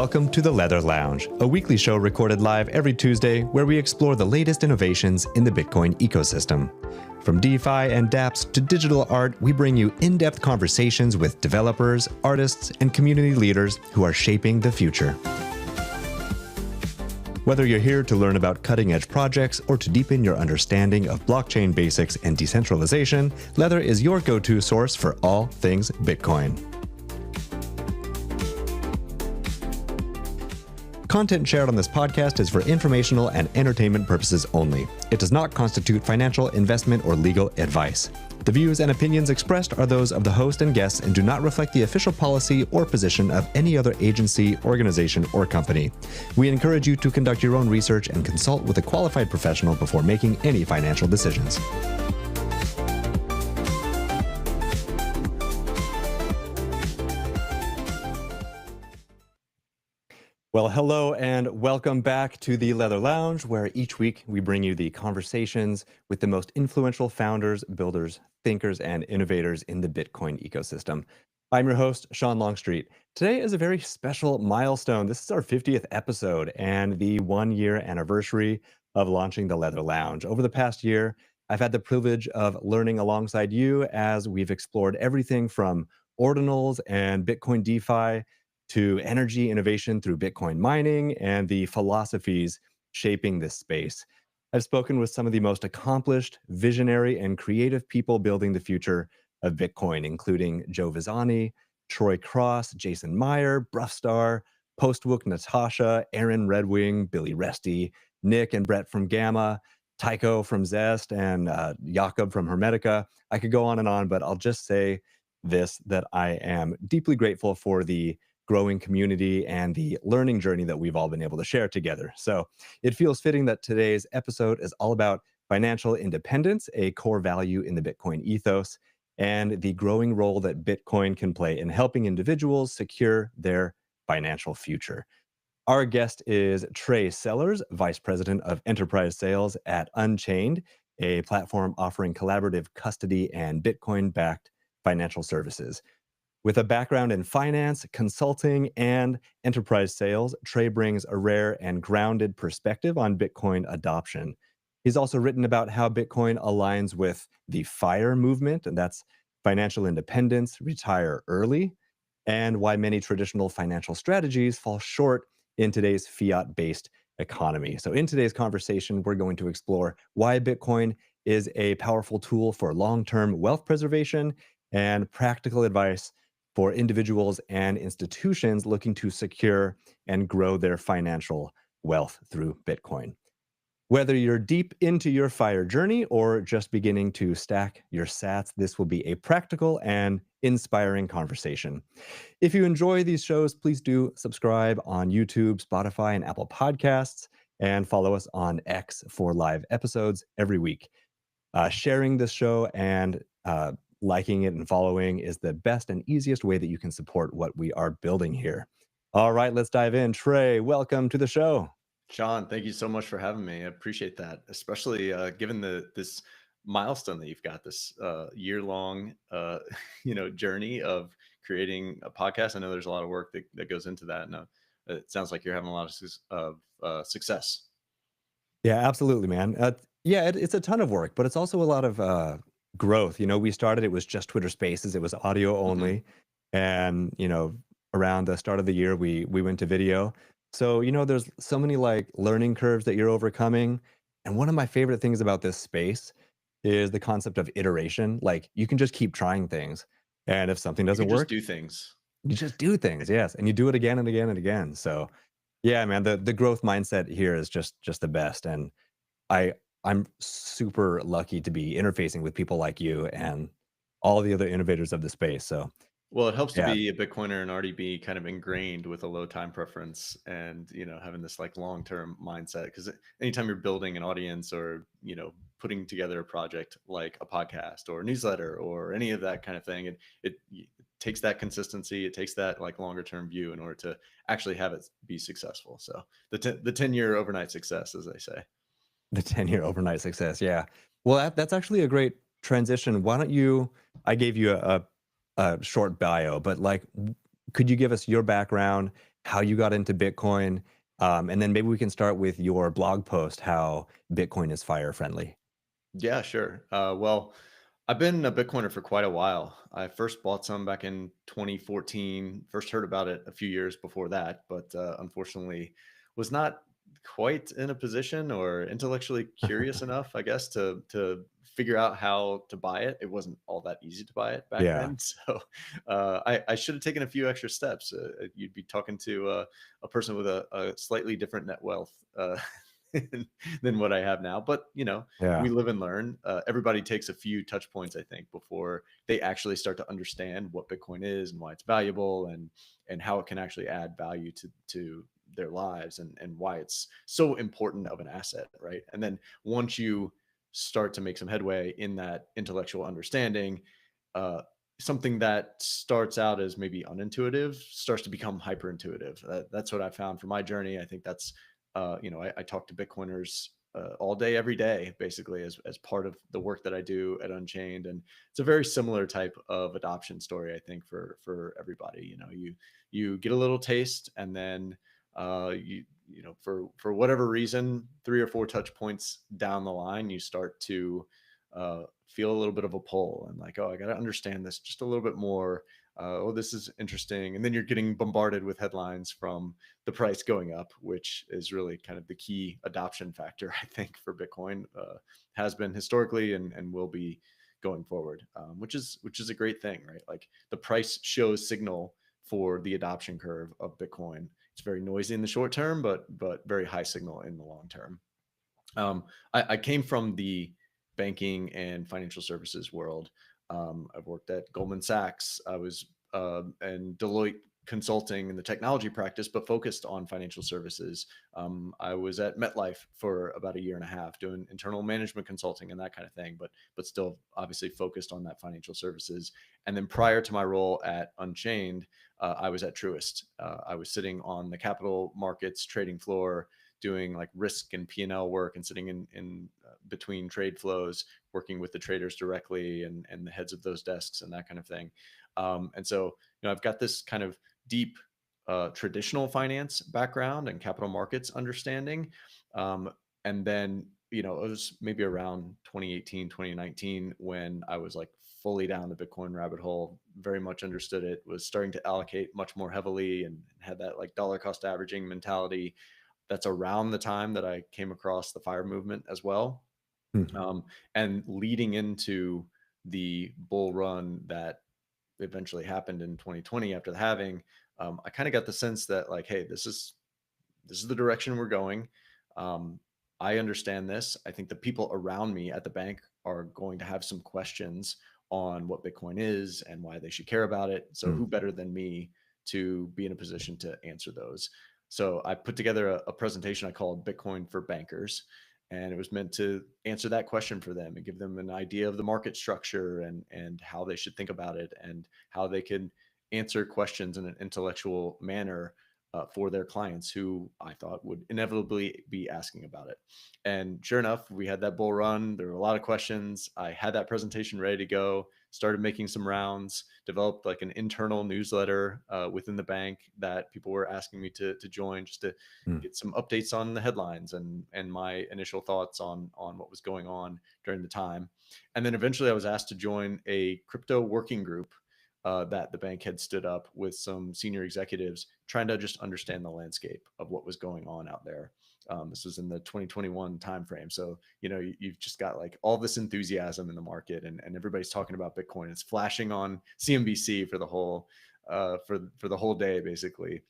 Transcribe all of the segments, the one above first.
Welcome to the Leather Lounge, a weekly show recorded live every Tuesday where we explore the latest innovations in the Bitcoin ecosystem. From DeFi and dApps to digital art, we bring you in-depth conversations with developers, artists, and community leaders who are shaping the future. Whether you're here to learn about cutting-edge projects or to deepen your understanding of blockchain basics and decentralization, Leather is your go-to source for all things Bitcoin. Content shared on this podcast is for informational and entertainment purposes only. It does not constitute financial, investment, or legal advice. The views and opinions expressed are those of the host and guests and do not reflect the official policy or position of any other agency, organization, or company. We encourage you to conduct your own research and consult with a qualified professional before making any financial decisions. Well, hello and welcome back to the Leather Lounge, where each week we bring you the conversations with the most influential founders, builders, thinkers, and innovators in the Bitcoin ecosystem. I'm your host, Sean Longstreet. Today is a very special milestone. This is our 50th episode and the 1-year anniversary of launching the Leather Lounge. Over the past year, I've had the privilege of learning alongside you as we've explored everything from ordinals and Bitcoin DeFi to energy innovation through Bitcoin mining and the philosophies shaping this space. I've spoken with some of the most accomplished, visionary, and creative people building the future of Bitcoin, including Joe Visani, Troy Cross, Jason Meyer, Bruffstar, Postwook Natasha, Aaron Redwing, Billy Resty, Nick and Brett from Gamma, Tycho from Zest, and Jakob from Hermetica. I could go on and on, but I'll just say this, that I am deeply grateful for the growing community and the learning journey that we've all been able to share together. So it feels fitting that today's episode is all about financial independence, a core value in the Bitcoin ethos, and the growing role that Bitcoin can play in helping individuals secure their financial future. Our guest is Trey Sellers, Vice President of Enterprise Sales at Unchained, a platform offering collaborative custody and Bitcoin-backed financial services. With a background in finance, consulting, and enterprise sales, Trey brings a rare and grounded perspective on Bitcoin adoption. He's also written about how Bitcoin aligns with the FIRE movement, and that's financial independence, retire early, and why many traditional financial strategies fall short in today's fiat-based economy. So in today's conversation, we're going to explore why Bitcoin is a powerful tool for long-term wealth preservation and practical advice for individuals and institutions looking to secure and grow their financial wealth through Bitcoin. Whether you're deep into your FIRE journey or just beginning to stack your sats, this will be a practical and inspiring conversation. If you enjoy these shows, please do subscribe on YouTube, Spotify, and Apple Podcasts, and follow us on X for live episodes every week. Sharing this show and liking it and following is the best and easiest way that you can support what we are building here. All right, let's dive in. Trey, welcome to the show. Sean, thank you so much for having me. I appreciate that, especially given this milestone that you've got, this year-long journey of creating a podcast. I know there's a lot of work that goes into that, and it sounds like you're having a lot of success. Yeah, absolutely, man. It's a ton of work, but it's also a lot of growth. We started, it was just Twitter Spaces, it was audio only. And, around the start of the year, we went to video. So, there's so many learning curves that you're overcoming. And one of my favorite things about this space is the concept of iteration. Like, you can just keep trying things. And if something doesn't work, do things. You just do things, yes. And you do it again and again and again. So yeah, man, the growth mindset here is just the best. And I'm super lucky to be interfacing with people like you and all the other innovators of the space. So Well, it helps to yeah, be a Bitcoiner and already be kind of ingrained with a low time preference and, having this long-term mindset. Because anytime you're building an audience or, putting together a project like a podcast or a newsletter or any of that kind of thing, it takes that consistency. It takes that longer term view in order to actually have it be successful. So the 10-year overnight success, as they say. the 10-year overnight success. Yeah. Well, that's actually a great transition. Why don't you, I gave you a short bio, but could you give us your background, how you got into Bitcoin, and then maybe we can start with your blog post, how Bitcoin is fire friendly. Yeah, sure. Well, I've been a Bitcoiner for quite a while. I first bought some back in 2014. First heard about it a few years before that, but unfortunately was not quite in a position or intellectually curious enough, I guess, to figure out how to buy it. It wasn't all that easy to buy it back Yeah. then, so I should have taken a few extra steps. You'd be talking to a person with a slightly different net wealth. Than what I have now, but we Yeah. live and learn. Everybody takes a few touch points, I think, before they actually start to understand what Bitcoin is and why it's valuable, and how it can actually add value to their lives, and why it's so important of an asset, right? And then once you start to make some headway in that intellectual understanding, uh, something that starts out as maybe unintuitive starts to become hyper intuitive. That's what I found for my journey. I think that's I talk to Bitcoiners all day, every day, basically, as part of the work that I do at Unchained, and it's a very similar type of adoption story, I think, for everybody. You get a little taste, and then for whatever reason, 3 or 4 touch points down the line, you start to feel a little bit of a pull, and like, oh, I got to understand this just a little bit more. Oh, this is interesting, and then you're getting bombarded with headlines from the price going up, which is really kind of the key adoption factor, I think, for Bitcoin. Has been historically, and will be going forward, which is a great thing, right? Like, the price shows signal for the adoption curve of Bitcoin. It's very noisy in the short term, but very high signal in the long term. I came from the banking and financial services world. I've worked at Goldman Sachs. I was in Deloitte Consulting in the technology practice, but focused on financial services. I was at MetLife for about a year and a half doing internal management consulting and that kind of thing, but still obviously focused on that financial services. And then prior to my role at Unchained, I was at Truist. I was sitting on the capital markets trading floor, doing like risk and P&L work, and sitting in between trade flows, working with the traders directly, and the heads of those desks and that kind of thing. And so, I've got this kind of deep traditional finance background and capital markets understanding. Um, and then, it was maybe around 2018, 2019 when I was like fully down the Bitcoin rabbit hole, very much understood it, was starting to allocate much more heavily, and had that like dollar cost averaging mentality. That's around the time that I came across the fire movement as well. Mhm. Um, and leading into the bull run that eventually happened in 2020 after the halving, I kind of got the sense that, like, hey, this is the direction we're going. Um, I understand this. I think the people around me at the bank are going to have some questions on what Bitcoin is and why they should care about it. So who Mm. better than me to be in a position to answer those? So I put together a presentation I called Bitcoin for Bankers, and it was meant to answer that question for them and give them an idea of the market structure, and how they should think about it, and how they can answer questions in an intellectual manner for their clients who I thought would inevitably be asking about it. And sure enough, we had that bull run. There were a lot of questions. I had that presentation ready to go, started making some rounds, developed like an internal newsletter within the bank that people were asking me to join, just to Mm. get some updates on the headlines, and my initial thoughts on what was going on during the time. And then eventually I was asked to join a crypto working group that the bank had stood up with some senior executives, trying to just understand the landscape of what was going on out there. This was in the 2021 timeframe. So, you've just got like all this enthusiasm in the market, and everybody's talking about Bitcoin. It's flashing on CNBC for the whole for the whole day, basically.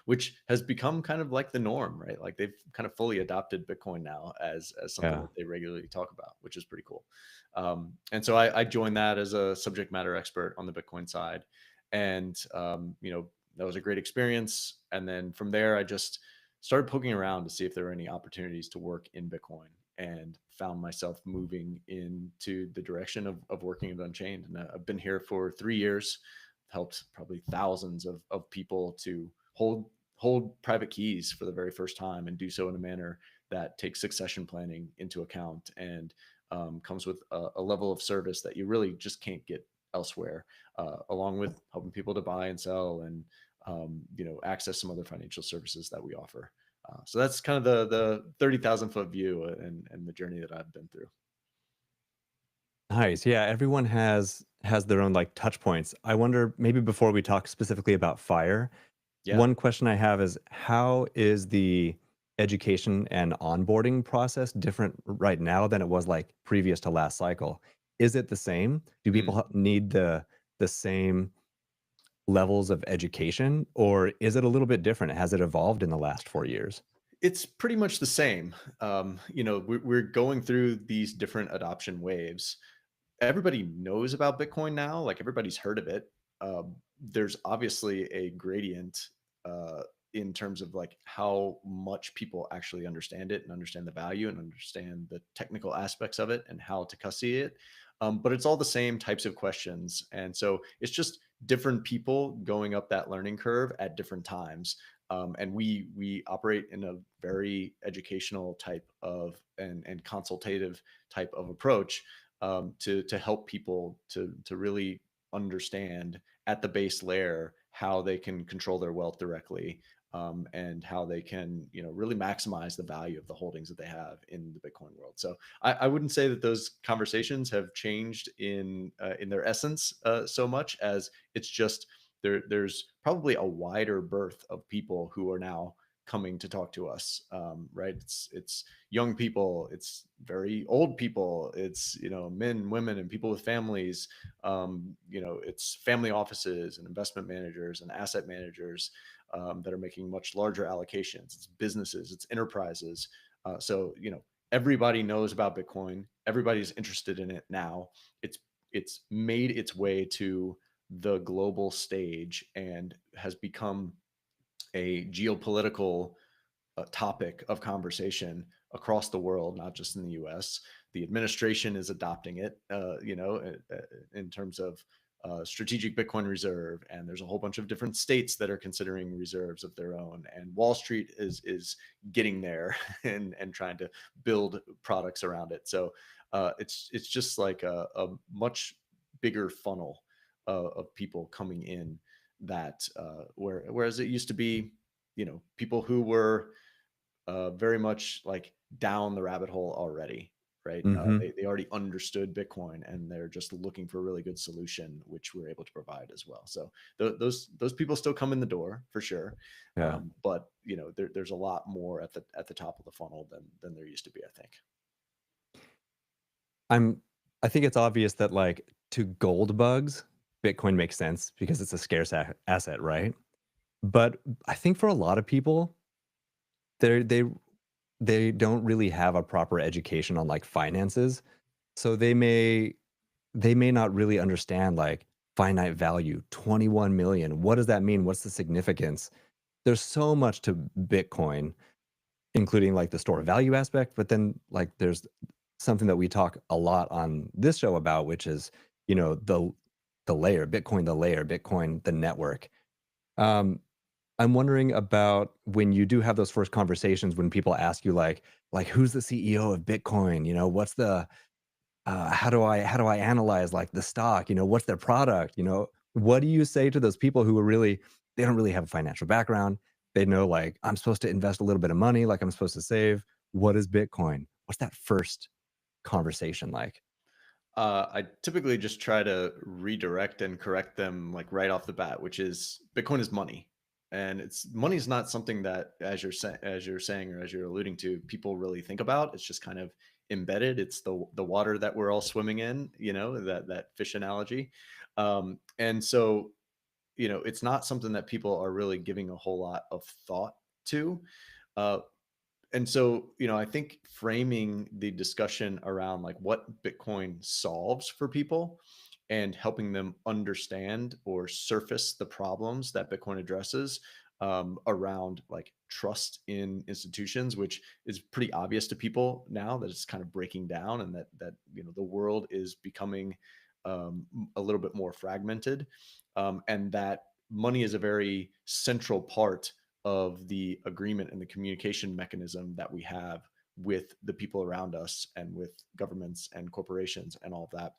Which has become kind of like the norm, right? Like, they've kind of fully adopted Bitcoin now as something Yeah. that they regularly talk about, which is pretty cool. And so I joined that as a subject matter expert on the Bitcoin side, and that was a great experience. And then from there, I just started poking around to see if there were any opportunities to work in Bitcoin, and found myself moving into the direction of working at Unchained. And I've been here for 3 years, helped probably thousands of people to hold private keys for the very first time, and do so in a manner that takes succession planning into account, and comes with a level of service that you really just can't get elsewhere, along with helping people to buy and sell, and access some other financial services that we offer. So that's kind of the 30,000 foot view, and the journey that I've been through. Nice. Yeah, everyone has their own like touch points. I wonder maybe before we talk specifically about fire, Yeah. one question I have is how is the education and onboarding process different right now than it was like previous to last cycle? Is it the same? Do Mm. people need the same levels of education, or is it a little bit different? Has it evolved in the last 4 years? It's pretty much the same. We're going through these different adoption waves. Everybody knows about Bitcoin now, like everybody's heard of it. There's obviously a gradient uh, in terms of like how much people actually understand it and understand the value and understand the technical aspects of it and how to custody it. But it's all the same types of questions. And so it's just different people going up that learning curve at different times. And we operate in a very educational type of and consultative type of approach to help people to really understand at the base layer how they can control their wealth directly, and how they can really maximize the value of the holdings that they have in the Bitcoin world. So I wouldn't say that those conversations have changed in their essence so much as it's just there's probably a wider berth of people who are now coming to talk to us, right? It's young people, it's very old people, it's men, women, and people with families. It's family offices and investment managers and asset managers that are making much larger allocations. It's businesses, it's enterprises. So everybody knows about Bitcoin. Everybody's interested in it now. It's made its way to the global stage and has become a geopolitical topic of conversation across the world, not just in the U.S. The administration is adopting it, in terms of strategic Bitcoin reserve, and there's a whole bunch of different states that are considering reserves of their own, and Wall Street is getting there and trying to build products around it. So it's just like a much bigger funnel of people coming in that whereas it used to be people who were very much like down the rabbit hole already, right? Mhm. They already understood Bitcoin and they're just looking for a really good solution, which we're able to provide as well. So those people still come in the door for sure, Yeah. but there's a lot more at the top of the funnel than there used to be, I think. I'm I think it's obvious that, like, to gold bugs, Bitcoin makes sense because it's a scarce asset, right? But I think for a lot of people, they're they don't really have a proper education on, like, finances, so they may not really understand, like, finite value, 21,000,000. What does that mean? What's the significance? There's so much to Bitcoin, including, like, the store of value aspect, but then, like, there's something that we talk a lot on this show about, which is, the layer, Bitcoin, the network. Um, I'm wondering about when you do have those first conversations when people ask you, like, "Who's the CEO of Bitcoin?" What's the how do I analyze, like, the stock? What's their product? What do you say to those people who are really they don't really have a financial background? They know, like, "I'm supposed to invest a little bit of money, like, I'm supposed to save." What is Bitcoin? What's that first conversation like? I typically just try to redirect and correct them like right off the bat, which is Bitcoin is money, and it's money is not something that, as you're saying or as you're alluding to, people really think about. It's just kind of embedded. It's the water that we're all swimming in. That fish analogy, and so it's not something that people are really giving a whole lot of thought to. Uh, and so I think framing the discussion around like what Bitcoin solves for people and helping them understand or surface the problems that Bitcoin addresses, around like trust in institutions, which is pretty obvious to people now that it's kind of breaking down, and that the world is becoming a little bit more fragmented, and that money is a very central part of the agreement and the communication mechanism that we have with the people around us and with governments and corporations and all of that.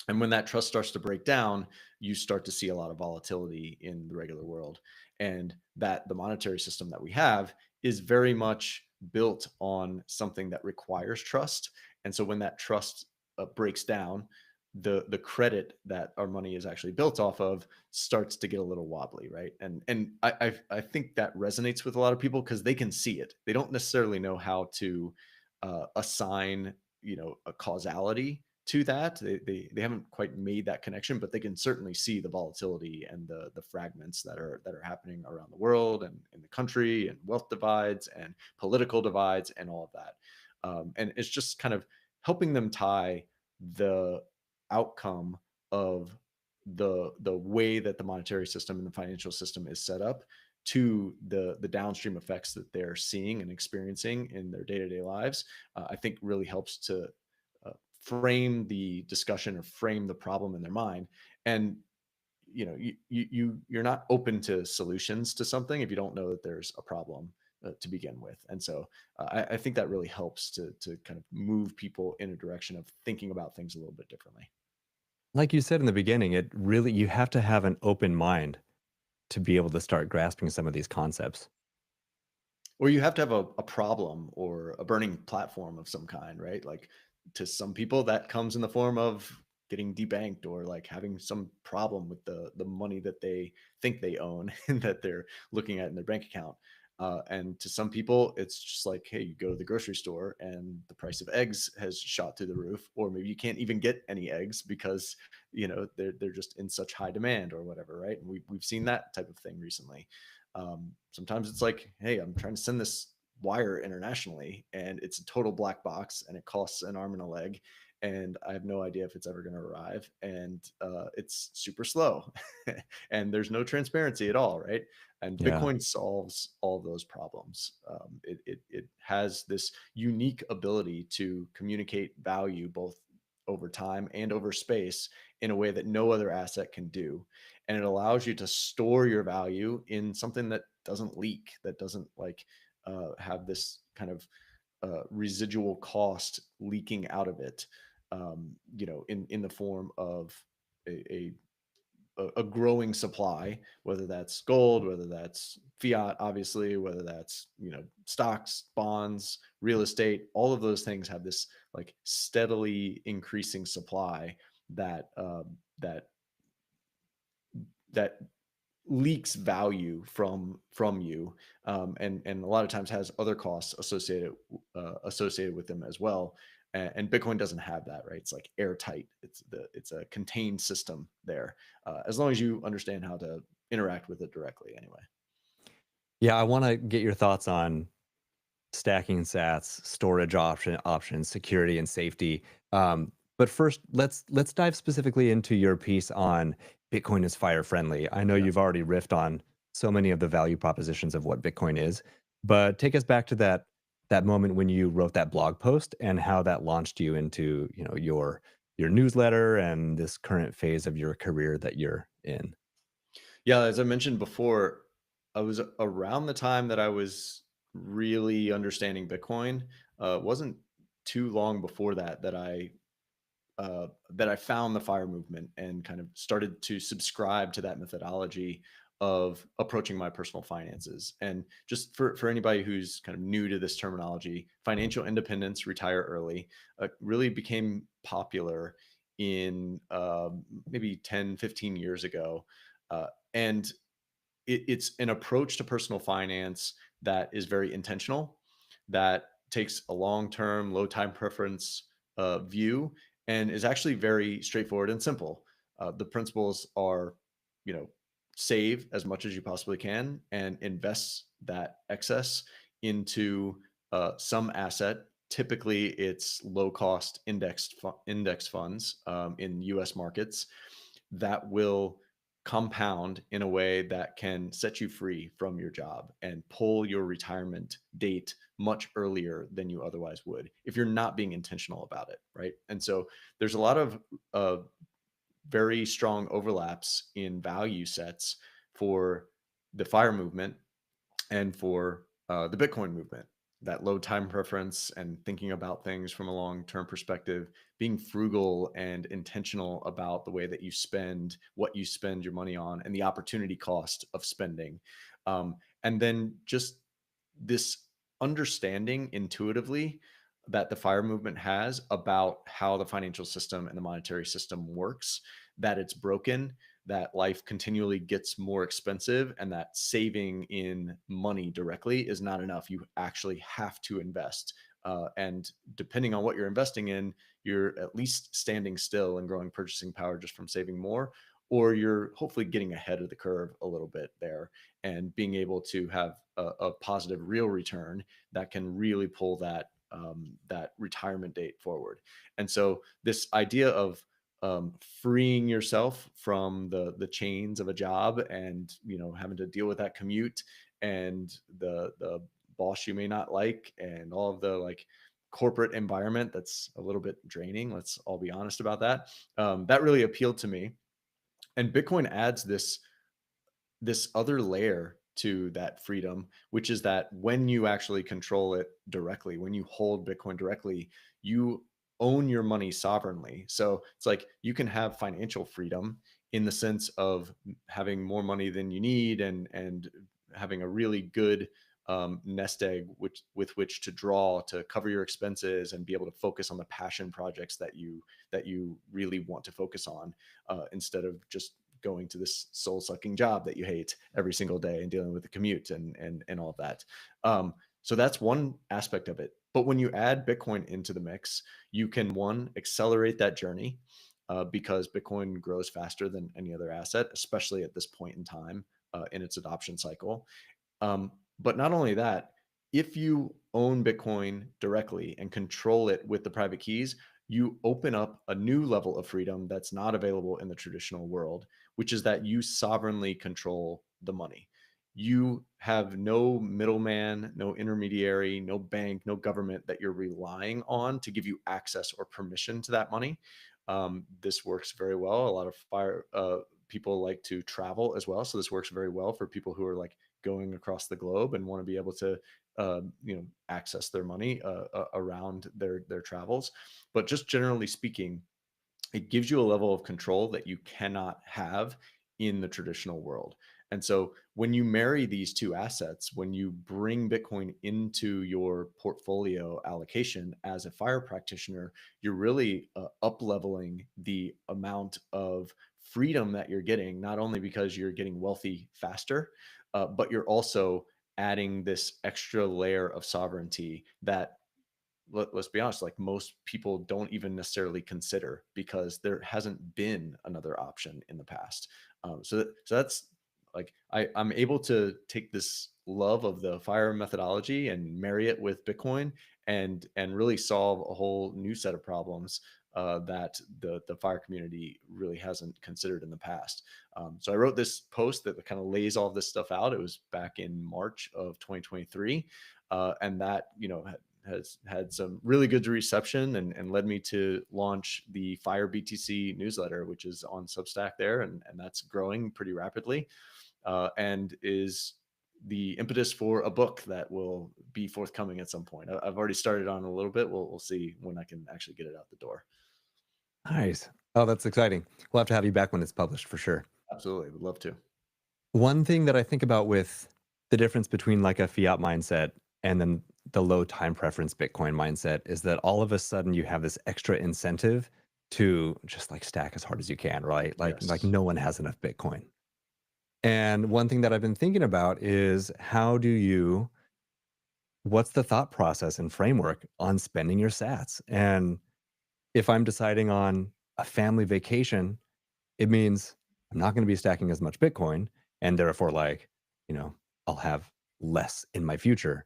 And when that trust starts to break down, you start to see a lot of volatility in the regular world. And that the monetary system that we have is very much built on something that requires trust. And so when that trust breaks down, the credit that our money is actually built off of starts to get a little wobbly, right? And I think that resonates with a lot of people because they can see it. They don't necessarily know how to assign, a causality to that. They haven't quite made that connection, but they can certainly see the volatility and the fragments that are happening around the world and in the country, and wealth divides and political divides and all of that. And it's just kind of helping them tie the outcome of the way that the monetary system and the financial system is set up to the downstream effects that they're seeing and experiencing in their day-to-day lives. I think really helps to frame the discussion or frame the problem in their mind. And you're not open to solutions to something if you don't know that there's a problem to begin with. And so I think that really helps to kind of move people in a direction of thinking about things a little bit differently. Like you said in the beginning, it really you have to have an open mind to be able to start grasping some of these concepts. Or you have to have a problem or a burning platform of some kind, right? Like, to some people that comes in the form of getting debanked, or like having some problem with the money that they think they own and that they're looking at in their bank account. And to some people, it's just like, hey, you go to the grocery store and the price of eggs has shot through the roof, or maybe you can't even get any eggs because they're just in such high demand or whatever, right? And we've seen that type of thing recently. Sometimes it's like, hey, I'm trying to send this wire internationally and it's a total black box and it costs an arm and a leg, and I have no idea if it's ever going to arrive, and it's super slow and there's no transparency at all, right? And Yeah. Bitcoin solves all those problems. It has this unique ability to communicate value both over time and over space in a way that no other asset can do. And it allows you to store your value in something that doesn't leak, that doesn't like have this kind of residual cost leaking out of it, in the form of a a growing supply, whether that's gold, whether that's fiat, obviously, whether that's stocks, bonds, real estate. All of those things have this like steadily increasing supply that that leaks value from you, and a lot of times has other costs associated with them as well. And Bitcoin doesn't have that, right? It's like airtight. It's a contained system there, as long as you understand how to interact with it directly. Anyway. Yeah, I want to get your thoughts on stacking sats, storage options, security and safety. But first, let's dive specifically into your piece on Bitcoin is fire friendly. I know Yeah. you've already riffed on so many of the value propositions of what Bitcoin is, but take us back to that moment when you wrote that blog post and how that launched you into your newsletter and this current phase of your career that you're in. Yeah, as I mentioned before, I was around the time that I was really understanding Bitcoin. Wasn't too long before that I found the fire movement and kind of started to subscribe to that methodology of approaching my personal finances. And just for anybody who's kind of new to this terminology, financial independence, retire early, really became popular in maybe 10, 15 years ago. And it's an approach to personal finance that is very intentional, that takes a long-term, low time preference view, and is actually very straightforward and simple. The principles are, you know, save as much as you possibly can and invest that excess into some asset. Typically, it's low-cost index funds in U.S. markets that will compound in a way that can set you free from your job and pull your retirement date much earlier than you otherwise would if you're not being intentional about it, right? And so there's a lot of very strong overlaps in value sets for the fire movement and for the Bitcoin movement. that low time preference and thinking about things from a long-term perspective, being frugal and intentional about the way that you spend, what you spend your money on, and the opportunity cost of spending. And then just this understanding intuitively that the fire movement has about how the financial system and the monetary system works, that it's broken, that life continually gets more expensive, and that saving in money directly is not enough. You actually have to invest. And depending on what you're investing in, you're at least standing still and growing purchasing power just from saving more, or you're hopefully getting ahead of the curve a little bit there and being able to have a positive real return that can really pull that retirement date forward. And so this idea of freeing yourself from the chains of a job and having to deal with that commute and the boss you may not like and all of the like corporate environment that's a little bit draining. Let's all be honest about that. That really appealed to me, and Bitcoin adds this other layer to that freedom, which is that when you actually control it directly, when you hold Bitcoin directly, you own your money sovereignly. So it's like you can have financial freedom in the sense of having more money than you need and having a really good nest egg with which to draw to cover your expenses and be able to focus on the passion projects that you really want to focus on, instead of just going to this soul sucking job that you hate every single day and dealing with the commute and all of that. So that's one aspect of it. But when you add Bitcoin into the mix, you can one accelerate that journey, because Bitcoin grows faster than any other asset, especially at this point in time in its adoption cycle. But not only that, if you own Bitcoin directly and control it with the private keys, you open up a new level of freedom that's not available in the traditional world, which is that you sovereignly control the money. You have no middleman, no intermediary, no bank, no government that you're relying on to give you access or permission to that money. This works very well. A lot of fire people like to travel as well, so this works very well for people who are like going across the globe and want to be able to access their money around their travels. But just generally speaking, it gives you a level of control that you cannot have in the traditional world. And so when you marry these two assets, when you bring Bitcoin into your portfolio allocation as a fire practitioner, you're really up leveling the amount of freedom that you're getting, not only because you're getting wealthy faster, but you're also adding this extra layer of sovereignty that, let's be honest, like most people don't even necessarily consider because there hasn't been another option in the past. So that's like I'm able to take this love of the fire methodology and marry it with Bitcoin and really solve a whole new set of problems that the fire community really hasn't considered in the past. So I wrote this post that kind of lays all this stuff out. It was back in March of 2023, and that has had some really good reception and led me to launch the Fire BTC newsletter, which is on Substack there, and that's growing pretty rapidly, and is the impetus for a book that will be forthcoming at some point. I've already started on a little bit. We'll see when I can actually get it out the door. Nice. Oh, that's exciting. We'll have to have you back when it's published for sure. Absolutely, would love to. One thing that I think about with the difference between like a fiat mindset and then the low time preference Bitcoin mindset is that all of a sudden you have this extra incentive to just like stack as hard as you can, right? Like Yes. no one has enough Bitcoin. And one thing that I've been thinking about is what's the thought process and framework on spending your sats? And if I'm deciding on a family vacation, it means I'm not going to be stacking as much Bitcoin. And therefore, like, you know, I'll have less in my future.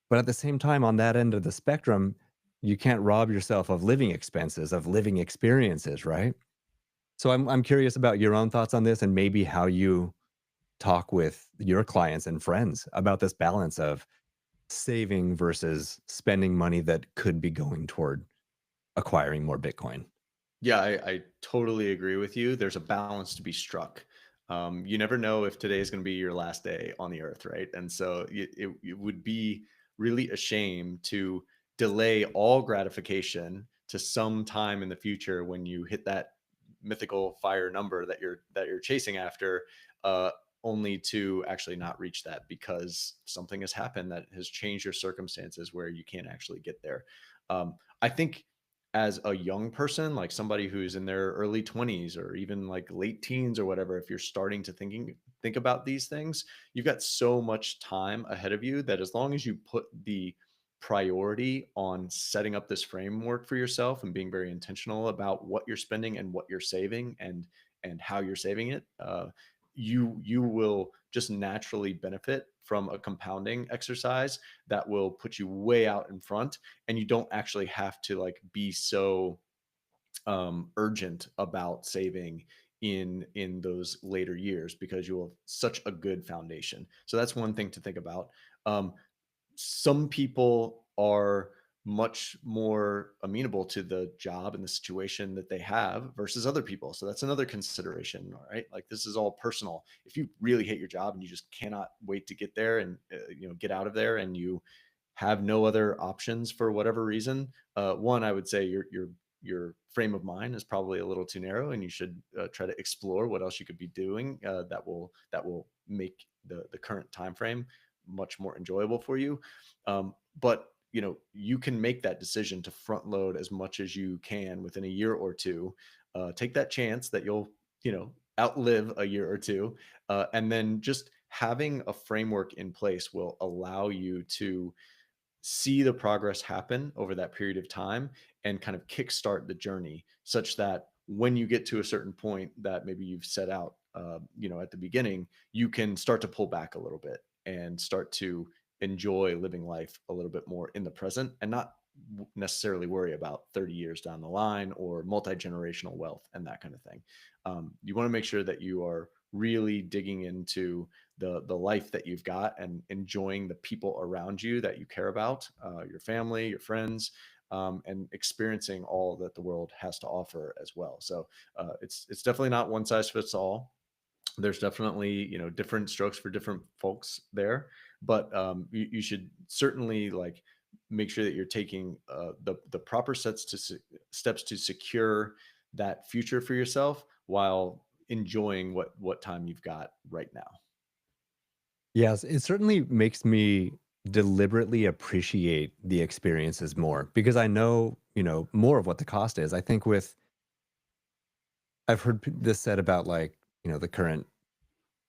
But at the same time, on that end of the spectrum, you can't rob yourself of living expenses, of living experiences, right? So I'm curious about your own thoughts on this and maybe how you talk with your clients and friends about this balance of saving versus spending money that could be going toward acquiring more Bitcoin. Yeah, I totally agree with you. There's a balance to be struck. You never know if today is going to be your last day on the earth, right? And so it would be really a shame to delay all gratification to some time in the future when you hit that mythical fire number that you're chasing after, uh, only to actually not reach that because something has happened that has changed your circumstances where you can't actually get there. I think as a young person, like somebody who's in their early 20s or even like late teens or whatever, if you're starting to think about these things, you've got so much time ahead of you that as long as you put the priority on setting up this framework for yourself and being very intentional about what you're spending and what you're saving and how you're saving it, you will just naturally benefit from a compounding exercise that will put you way out in front, and you don't actually have to like be so urgent about saving in those later years because you have such a good foundation. So that's one thing to think about. um, some people are much more amenable to the job and the situation that they have versus other people. So that's another consideration, all right? Like this is all personal. If you really hate your job and you just cannot wait to get there and get out of there, and you have no other options for whatever reason, one, I would say your frame of mind is probably a little too narrow, and you should try to explore what else you could be doing that will make the current time frame much more enjoyable for you. But you can make that decision to front load as much as you can within a year or two. Take that chance that you'll outlive a year or two, and then just having a framework in place will allow you to see the progress happen over that period of time and kind of kickstart the journey such that when you get to a certain point that maybe you've set out at the beginning, you can start to pull back a little bit and start to enjoy living life a little bit more in the present and not necessarily worry about 30 years down the line or multi-generational wealth and that kind of thing. You want to make sure that you are really digging into the life that you've got and enjoying the people around you that you care about, your family, your friends, and experiencing all that the world has to offer as well. So it's definitely not one size fits all. There's definitely different strokes for different folks there, but you should certainly like make sure that you're taking the proper steps to secure that future for yourself while enjoying what time you've got right now. Yes, it certainly makes me deliberately appreciate the experiences more because I know, more of what the cost is. I think I've heard this said about like, the current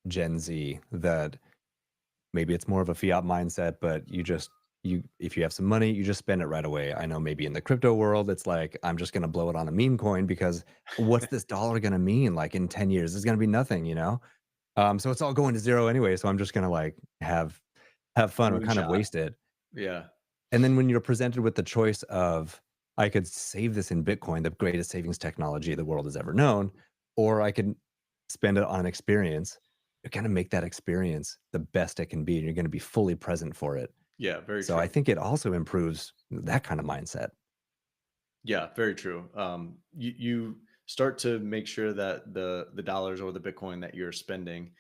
Gen Z that maybe it's more of a fiat mindset, but if you have some money, you just spend it right away. I know maybe in the crypto world, it's like, I'm just gonna blow it on a meme coin because what's this dollar gonna mean? Like in 10 years, it's gonna be nothing. So it's all going to zero anyway. So I'm just gonna like have fun or kind of Moonshot. waste it. Yeah. And then when you're presented with the choice of, I could save this in Bitcoin, the greatest savings technology the world has ever known, or I could spend it on an experience, you're going to make that experience the best it can be. And you're going to be fully present for it. Yeah, very So I true. think it also improves that kind of mindset. Yeah, very true. You start to make sure that the dollars or the Bitcoin that you're spending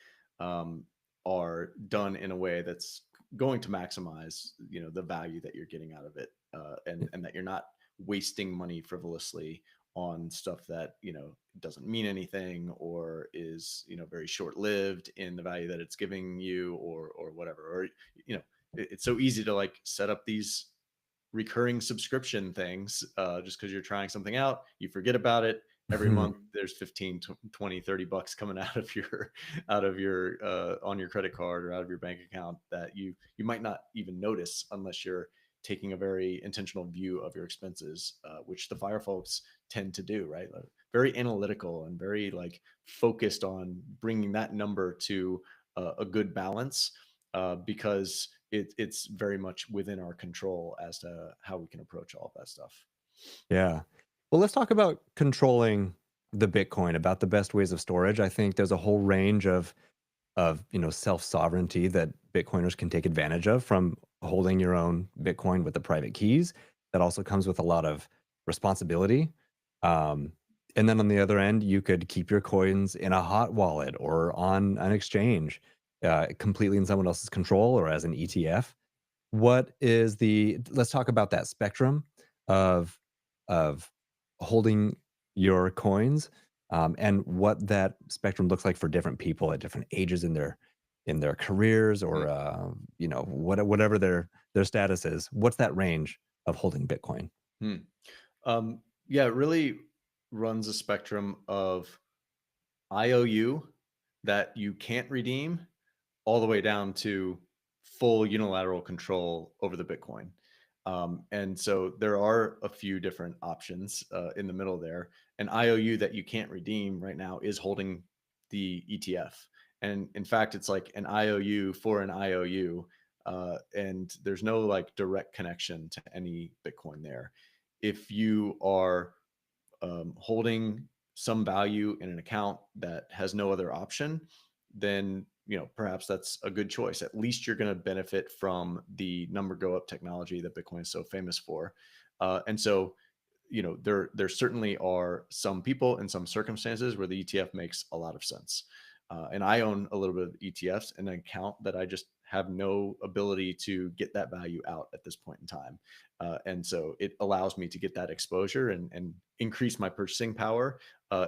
um, are done in a way that's going to maximize, the value that you're getting out of it, and that you're not wasting money frivolously on stuff that doesn't mean anything or is very short lived in the value that it's giving you or whatever. Or it's so easy to like set up these recurring subscription things just because you're trying something out, you forget about it. Every month there's 15 20 30 bucks coming out of your on your credit card or out of your bank account that you might not even notice unless you're taking a very intentional view of your expenses, which the fire folks tend to do, right? Like, very analytical and very like focused on bringing that number to a good balance, because it's very much within our control as to how we can approach all of that stuff. Yeah. Well, let's talk about controlling the Bitcoin, about the best ways of storage. I think there's a whole range of self sovereignty that Bitcoiners can take advantage of from holding your own Bitcoin with the private keys. That also comes with a lot of responsibility. Um, and then on the other end, you could keep your coins in a hot wallet or on an exchange, completely in someone else's control or as an ETF. what is the let's talk about that spectrum of of holding your coins, and what that spectrum looks like for different people at different ages in their careers, Mm, or whatever their status is. What's that range of holding Bitcoin? hmm. Yeah, it really runs a spectrum of IOU that you can't redeem all the way down to full unilateral control over the Bitcoin. And so there are a few different options in the middle there. An IOU that you can't redeem right now is holding the ETF. And in fact, it's like an IOU for an IOU. And there's no like direct connection to any Bitcoin there. If you are holding some value in an account that has no other option, then perhaps that's a good choice. At least you're going to benefit from the number go up technology that Bitcoin is so famous for. And so there certainly are some people in some circumstances where the ETF makes a lot of sense. And I own a little bit of ETFs and an account that I just have no ability to get that value out at this point in time. And so it allows me to get that exposure and increase my purchasing power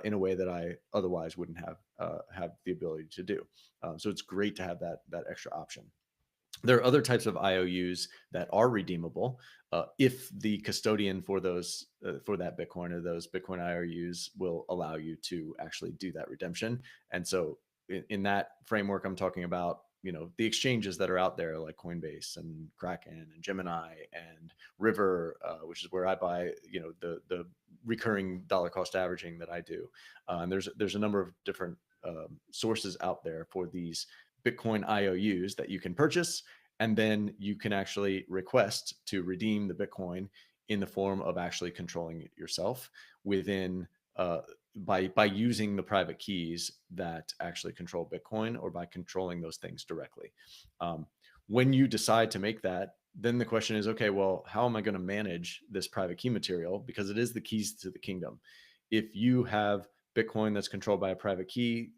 in a way that I otherwise wouldn't have the ability to do. So it's great to have that extra option. There are other types of IOUs that are redeemable if the custodian for those for that Bitcoin or those Bitcoin IOUs will allow you to actually do that redemption. And so, in that framework, I'm talking about the exchanges that are out there like Coinbase and Kraken and Gemini and River, which is where I buy the recurring dollar cost averaging that I do. And there's a number of different sources out there for these Bitcoin IOUs that you can purchase, and then you can actually request to redeem the Bitcoin in the form of actually controlling it yourself within by using the private keys that actually control Bitcoin, or by controlling those things directly. Um, when you decide to make that, then the question is, okay, well, how am I going to manage this private key material? Because it is the keys to the kingdom. If you have Bitcoin that's controlled by a private key,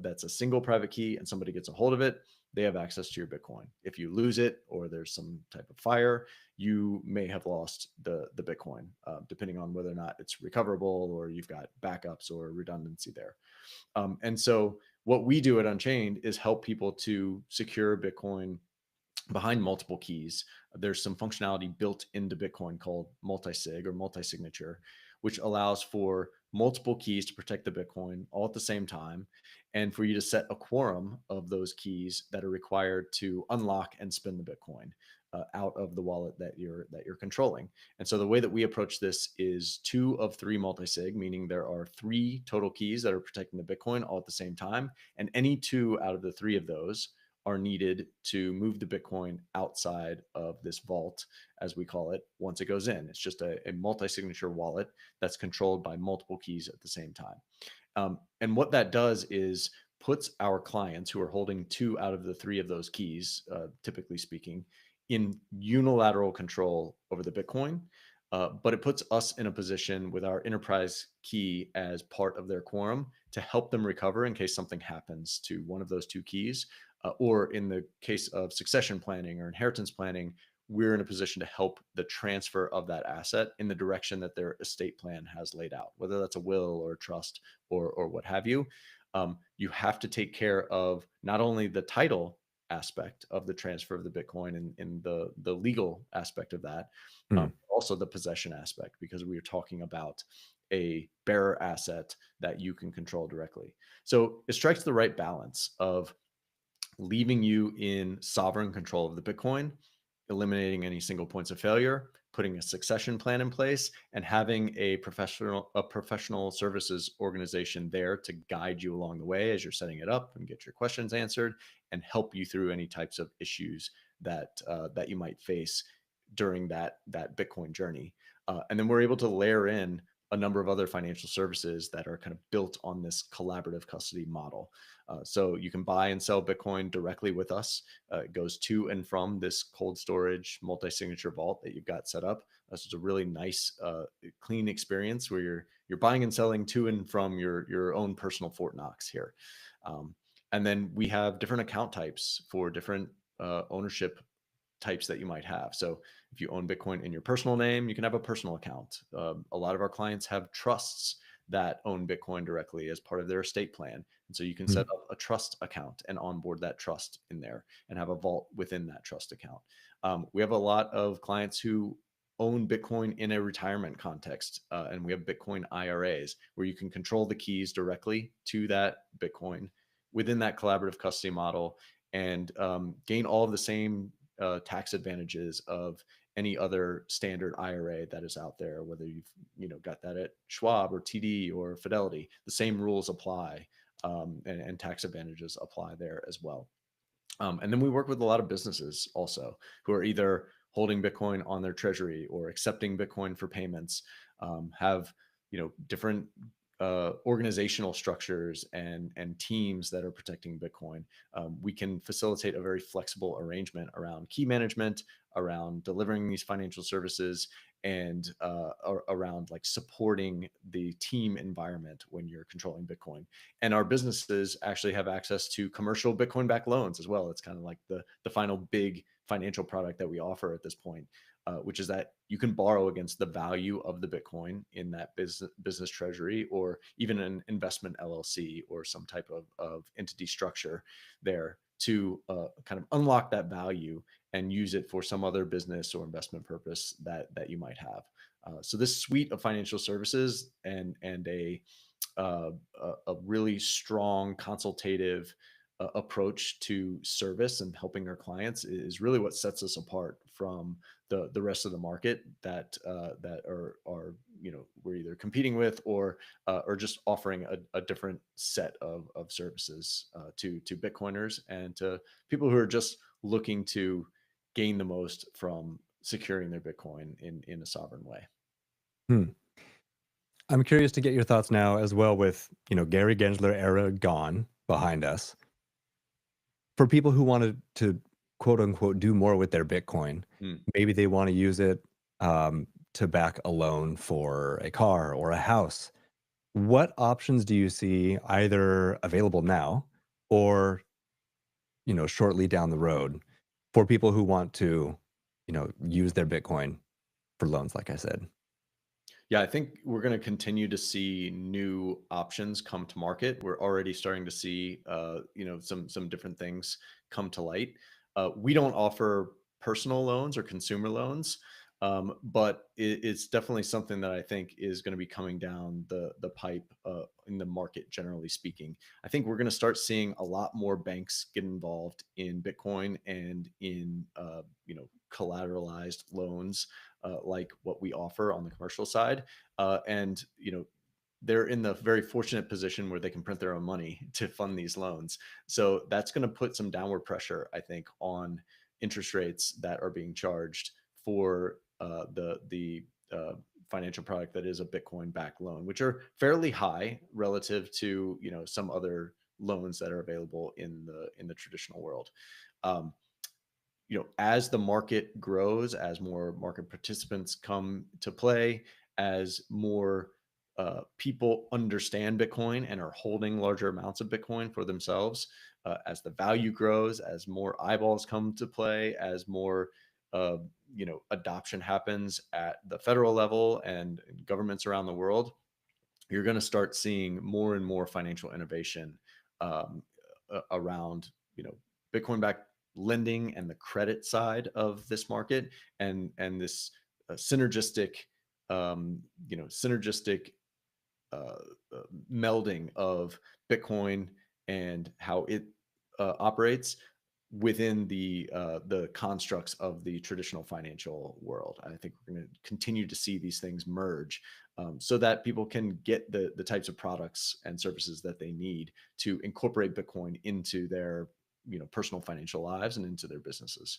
that's a single private key, and somebody gets a hold of it, they have access to your Bitcoin. If you lose it or there's some type of fire, you may have lost the Bitcoin, depending on whether or not it's recoverable or you've got backups or redundancy there. And so, what we do at Unchained is help people to secure Bitcoin behind multiple keys. There's some functionality built into Bitcoin called multi-sig or multi-signature, which allows for multiple keys to protect the Bitcoin all at the same time, and for you to set a quorum of those keys that are required to unlock and spin the Bitcoin out of the wallet that you're controlling. And so the way that we approach this is 2 of 3 multi-sig, meaning there are 3 total keys that are protecting the Bitcoin all at the same time, and any 2 out of the 3 of those are needed to move the Bitcoin outside of this vault, as we call it, once it goes in. It's just a multi signature wallet that's controlled by multiple keys at the same time. And what that does is puts our clients who are holding 2 out of the 3 of those keys, typically speaking, in unilateral control over the Bitcoin. But it puts us in a position with our enterprise key as part of their quorum to help them recover in case something happens to one of those 2 keys. Or in the case of succession planning or inheritance planning, we're in a position to help the transfer of that asset in the direction that their estate plan has laid out, whether that's a will or a trust or what have you. You have to take care of not only the title aspect of the transfer of the Bitcoin and the legal aspect of that, Hmm. also the possession aspect, because we are talking about a bearer asset that you can control directly. So it strikes the right balance of leaving you in sovereign control of the Bitcoin, eliminating any single points of failure, putting a succession plan in place, and having a professional services organization there to guide you along the way as you're setting it up and get your questions answered and help you through any types of issues that you might face during that Bitcoin journey. And then we're able to layer in a number of other financial services that are kind of built on this collaborative custody model. So you can buy and sell Bitcoin directly with us. It goes to and from this cold storage multi-signature vault that you've got set up. So it's a really nice, clean experience where you're buying and selling to and from your own personal Fort Knox here. Um, and then we have different account types for different ownership types that you might have. So if you own Bitcoin in your personal name, you can have a personal account. A lot of our clients have trusts that own Bitcoin directly as part of their estate plan. And so you can Hmm. set up a trust account and onboard that trust in there and have a vault within that trust account. We have a lot of clients who own Bitcoin in a retirement context. And we have Bitcoin IRAs where you can control the keys directly to that Bitcoin within that collaborative custody model and gain all of the same tax advantages of any other standard IRA that is out there, whether you've got that at Schwab or TD or Fidelity. The same rules apply, and tax advantages apply there as well. And then we work with a lot of businesses also who are either holding Bitcoin on their treasury or accepting Bitcoin for payments, have different organizational structures and teams that are protecting Bitcoin. We can facilitate a very flexible arrangement around key management, around delivering these financial services, and around like supporting the team environment when you're controlling Bitcoin. And our businesses actually have access to commercial Bitcoin backed loans as well. It's kind of like the final big financial product that we offer at this point, which is that you can borrow against the value of the Bitcoin in that business treasury or even an investment LLC or some type of entity structure there to kind of unlock that value and use it for some other business or investment purpose that you might have. So this suite of financial services and uh, a really strong consultative approach to service and helping our clients is really what sets us apart from the rest of the market that are we're either competing with or just offering a different set of services to Bitcoiners and to people who are just looking to gain the most from securing their Bitcoin in a sovereign way. Hmm. I'm curious to get your thoughts now as well with, Gary Gensler era gone behind us. For people who wanted to quote unquote do more with their Bitcoin, Mm. maybe they want to use it to back a loan for a car or a house. What options do you see either available now or, shortly down the road for people who want to, use their Bitcoin for loans, like I said? Yeah, I think we're going to continue to see new options come to market. We're already starting to see, some different things come to light. We don't offer personal loans or consumer loans, but it's definitely something that I think is going to be coming down the pipe in the market, generally speaking. I think we're going to start seeing a lot more banks get involved in Bitcoin and in collateralized loans like what we offer on the commercial side. And they're in the very fortunate position where they can print their own money to fund these loans. So that's going to put some downward pressure, I think, on interest rates that are being charged for the financial product that is a Bitcoin backed loan, which are fairly high relative to some other loans that are available in the traditional world. Um, as the market grows, as more market participants come to play, as more people understand Bitcoin and are holding larger amounts of Bitcoin for themselves, as the value grows, as more eyeballs come to play, as more adoption happens at the federal level and governments around the world, you're going to start seeing more and more financial innovation um, around Bitcoin backed lending and the credit side of this market and this synergistic synergistic uh, melding of Bitcoin and how it operates within the constructs of the traditional financial world. I think we're going to continue to see these things merge, so that people can get the types of products and services that they need to incorporate Bitcoin into their personal financial lives and into their businesses.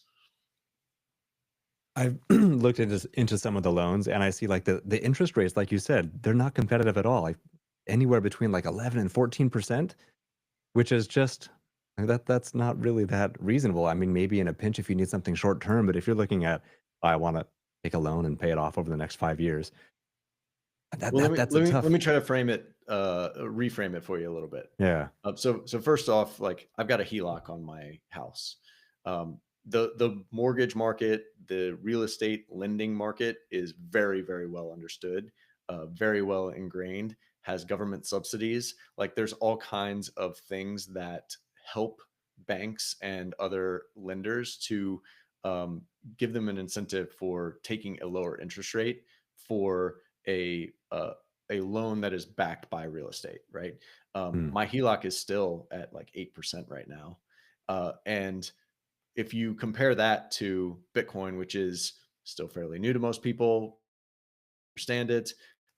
I've looked into some of the loans and I see like the interest rates, like you said, they're not competitive at all. Like anywhere between like 11 and 14%, which is just that's not really that reasonable. I mean, maybe in a pinch if you need something short term, but if you're looking at I want to take a loan and pay it off over the next 5 years, Well, that's a let tough. me try to reframe it for you a little bit. Yeah. So first off, like I've got a HELOC on my house. the mortgage market, the real estate lending market is very, very well understood, very well ingrained, has government subsidies. Like there's all kinds of things that help banks and other lenders to um, give them an incentive for taking a lower interest rate for a loan that is backed by real estate, right? Mm, My HELOC is still at like 8% right now. And if you compare that to Bitcoin, which is still fairly new to most people, understand it.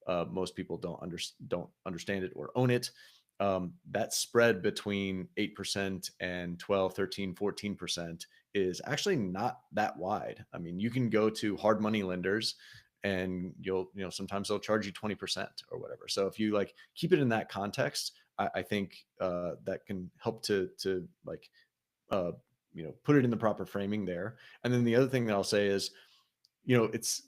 Most people don't understand it or own it. That spread between 8% and 12, 13, 14% is actually not that wide. I mean, you can go to hard money lenders and sometimes they'll charge you 20% or whatever. So if you like keep it in that context, I think that can help to like uh, put it in the proper framing there. And then the other thing that I'll say is, you know, it's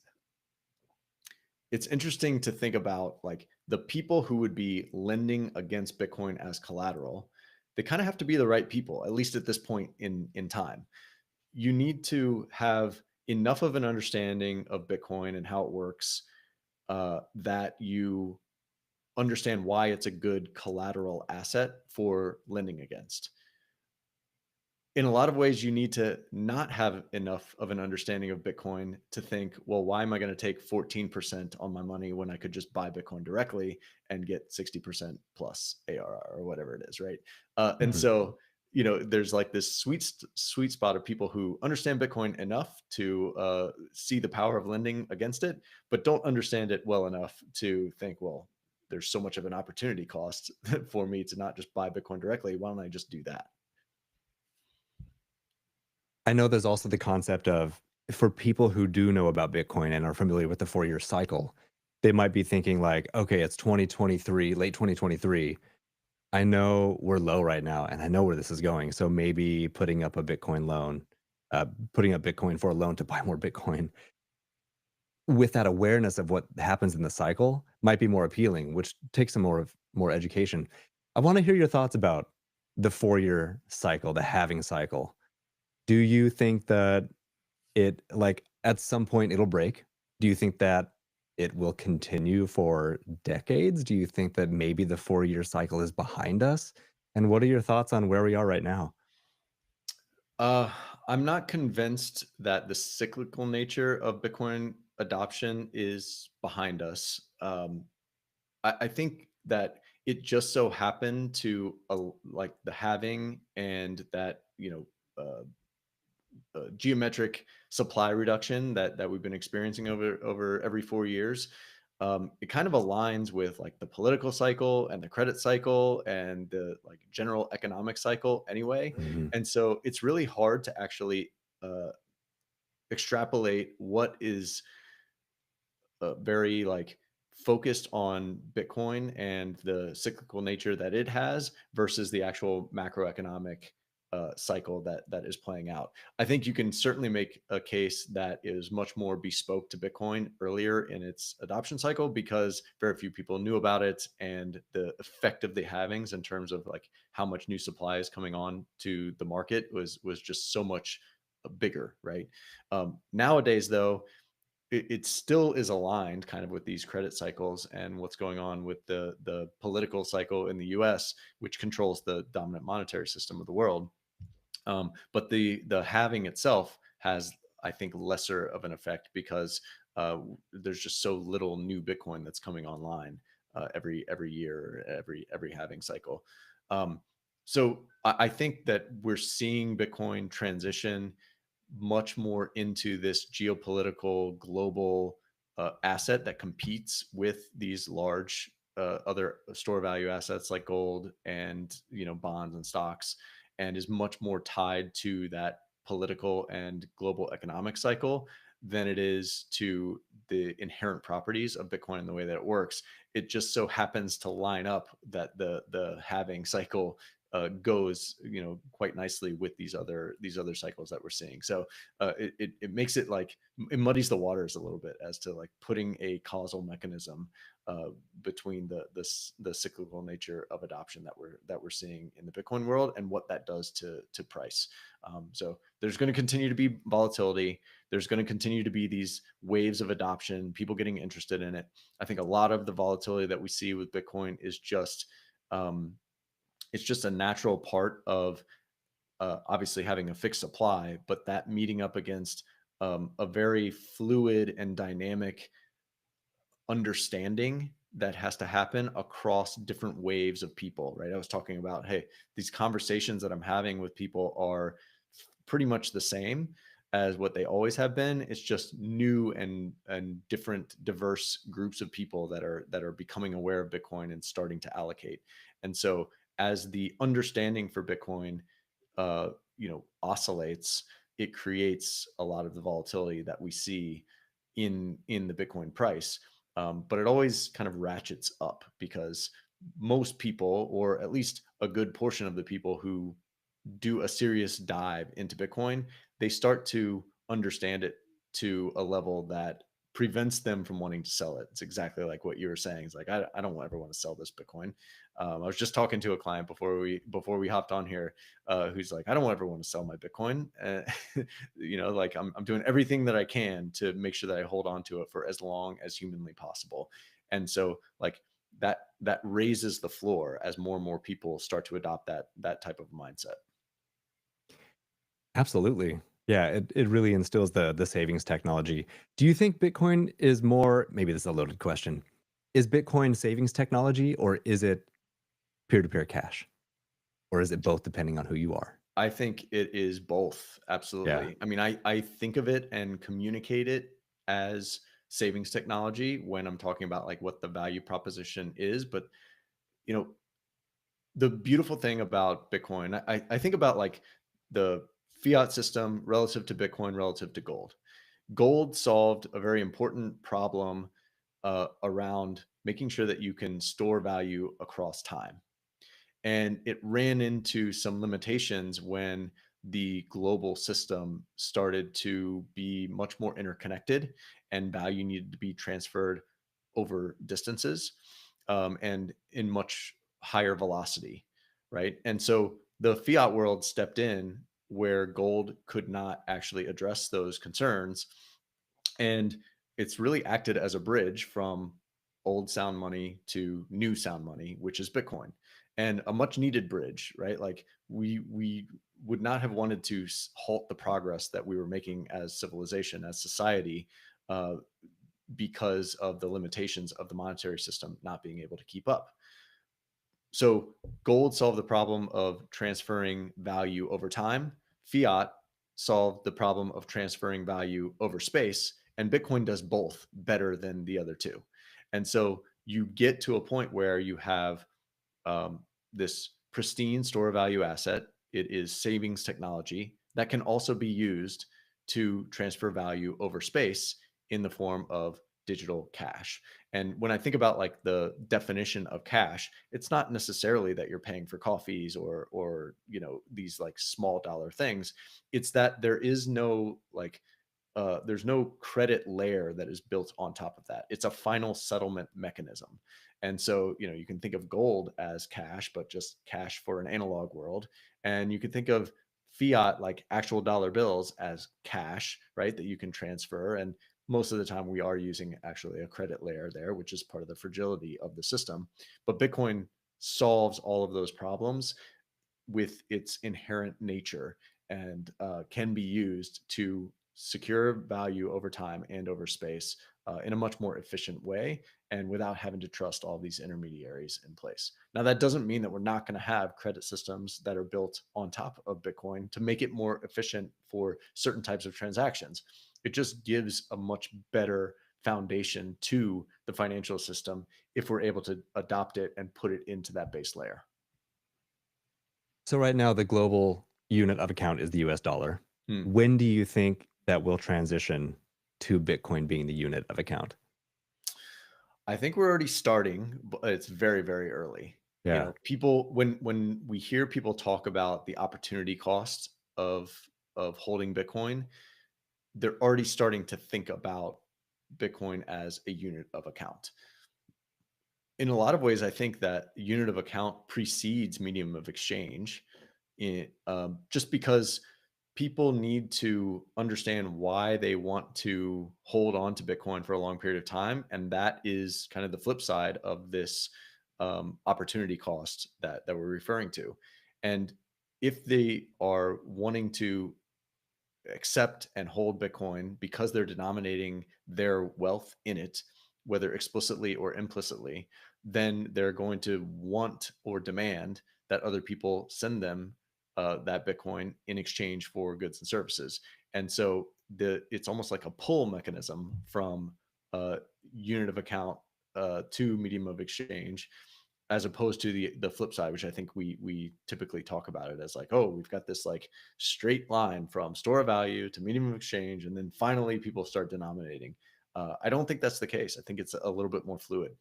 interesting to think about like the people who would be lending against Bitcoin as collateral. They kind of have to be the right people, at least at this point in time. You need to have enough of an understanding of Bitcoin and how it works that you understand why it's a good collateral asset for lending against. In a lot of ways, you need to not have enough of an understanding of Bitcoin to think, well, why am I going to take 14% on my money when I could just buy Bitcoin directly and get 60% plus ARR or whatever it is, right? And mhm. so, there's like this sweet spot of people who understand Bitcoin enough to see the power of lending against it, but don't understand it well enough to think, well, there's so much of an opportunity cost for me to not just buy Bitcoin directly. Why don't I just do that? I know there's also the concept of for people who do know about Bitcoin and are familiar with the 4-year cycle, they might be thinking like, okay, it's 2023, late 2023. I know we're low right now and I know where this is going. So maybe putting up a Bitcoin loan, putting up Bitcoin for a loan to buy more Bitcoin with that awareness of what happens in the cycle might be more appealing, which takes some more education. I want to hear your thoughts about the 4-year cycle, the halving cycle. Do you think that it like at some point it'll break? Do you think that it will continue for decades? Do you think that maybe the 4-year cycle is behind us? And what are your thoughts on where we are right now? Uh, I'm not convinced that the cyclical nature of Bitcoin adoption is behind us. I think that it just so happened to like the halving and that geometric supply reduction that we've been experiencing over every 4 years. It kind of aligns with like the political cycle and the credit cycle and the like general economic cycle anyway. Mhm. And so it's really hard to actually uh, extrapolate what is very like focused on Bitcoin and the cyclical nature that it has versus the actual macroeconomic cycle that is playing out. I think you can certainly make a case that is much more bespoke to Bitcoin earlier in its adoption cycle because very few people knew about it and the effect of the halvings in terms of like how much new supply is coming on to the market was just so much bigger, right? Nowadays, though, it still is aligned kind of with these credit cycles and what's going on with the political cycle in the US, which controls the dominant monetary system of the world. But the halving itself has, I think, lesser of an effect because there's just so little new Bitcoin that's coming online every year, every halving cycle. Um, so I think that we're seeing Bitcoin transition much more into this geopolitical global asset that competes with these large other store value assets like gold and bonds and stocks, and is much more tied to that political and global economic cycle than it is to the inherent properties of Bitcoin and the way that it works. It just so happens to line up that the halving cycle goes, quite nicely with these other cycles that we're seeing. So it makes it like it muddies the waters a little bit as to like putting a causal mechanism uh, between the cyclical nature of adoption that we're seeing in the Bitcoin world and what that does to price. So there's going to continue to be volatility. There's going to continue to be these waves of adoption, people getting interested in it. I think a lot of the volatility that we see with Bitcoin is just um, it's just a natural part of obviously having a fixed supply, but that meeting up against a very fluid and dynamic understanding that has to happen across different waves of people, right? I was talking about, hey, these conversations that I'm having with people are pretty much the same as what they always have been. It's just new and different, diverse groups of people that are becoming aware of Bitcoin and starting to allocate. And so, as the understanding for Bitcoin, oscillates, it creates a lot of the volatility that we see in the Bitcoin price. But it always kind of ratchets up because most people, or at least a good portion of the people who do a serious dive into Bitcoin, they start to understand it to a level that prevents them from wanting to sell it. It's exactly like what you were saying. It's like I don't ever want to sell this Bitcoin. I was just talking to a client before we hopped on here, who's like, I don't ever want to sell my Bitcoin. Like I'm doing everything that I can to make sure that I hold on to it for as long as humanly possible. And so like that raises the floor as more and more people start to adopt that type of mindset. Absolutely. Yeah, it really instills the savings technology. Do you think Bitcoin is more, maybe this is a loaded question, is Bitcoin savings technology or is it peer-to-peer cash? Or is it both depending on who you are? I think it is both. Yeah. Absolutely. I mean, I think of it and communicate it as savings technology when I'm talking about like what the value proposition is. But, you know, the beautiful thing about Bitcoin, I think about like the fiat system relative to Bitcoin, relative to gold. Gold solved a very important problem around making sure that you can store value across time. And it ran into some limitations when the global system started to be much more interconnected and value needed to be transferred over distances, and in much higher velocity, right? And so the fiat world stepped in where gold could not actually address those concerns, and it's really acted as a bridge from old sound money to new sound money, which is Bitcoin, and a much needed bridge, right? Like we would not have wanted to halt the progress that we were making as civilization, as society, uh, because of the limitations of the monetary system not being able to keep up. So gold solved the problem of transferring value over time. Fiat solved the problem of transferring value over space. And Bitcoin does both better than the other two. And so you get to a point where you have um, this pristine store of value asset. It is savings technology that can also be used to transfer value over space in the form of digital cash. And when I think about like the definition of cash, it's not necessarily that you're paying for coffees or these like small dollar things. It's that there is no like there's no credit layer that is built on top of that. It's a final settlement mechanism. And so, you can think of gold as cash, but just cash for an analog world. And you could think of fiat, like actual dollar bills, as cash, right? That you can transfer. And most of the time, we are using actually a credit layer there, which is part of the fragility of the system. But Bitcoin solves all of those problems with its inherent nature and can be used to secure value over time and over space in a much more efficient way and without having to trust all these intermediaries in place. Now, that doesn't mean that we're not going to have credit systems that are built on top of Bitcoin to make it more efficient for certain types of transactions. It just gives a much better foundation to the financial system if we're able to adopt it and put it into that base layer. So right now, the global unit of account is the US dollar. Hmm. When do you think that will transition to Bitcoin being the unit of account? I think we're already starting, but it's very, very early. Yeah. People, when we hear people talk about the opportunity cost of holding Bitcoin, they're already starting to think about Bitcoin as a unit of account. In a lot of ways, I think that unit of account precedes medium of exchange, just because people need to understand why they want to hold on to Bitcoin for a long period of time, and that is kind of the flip side of this opportunity cost that we're referring to. And if they are wanting to accept and hold Bitcoin because they're denominating their wealth in it, whether explicitly or implicitly, then they're going to want or demand that other people send them that Bitcoin in exchange for goods and services. And so it's almost like a pull mechanism from uh, unit of account to medium of exchange, as opposed to the flip side, which I think we typically talk about it as like, oh, we've got this like straight line from store of value to medium of exchange, and then finally people start denominating. I don't think that's the case. I think it's a little bit more fluid.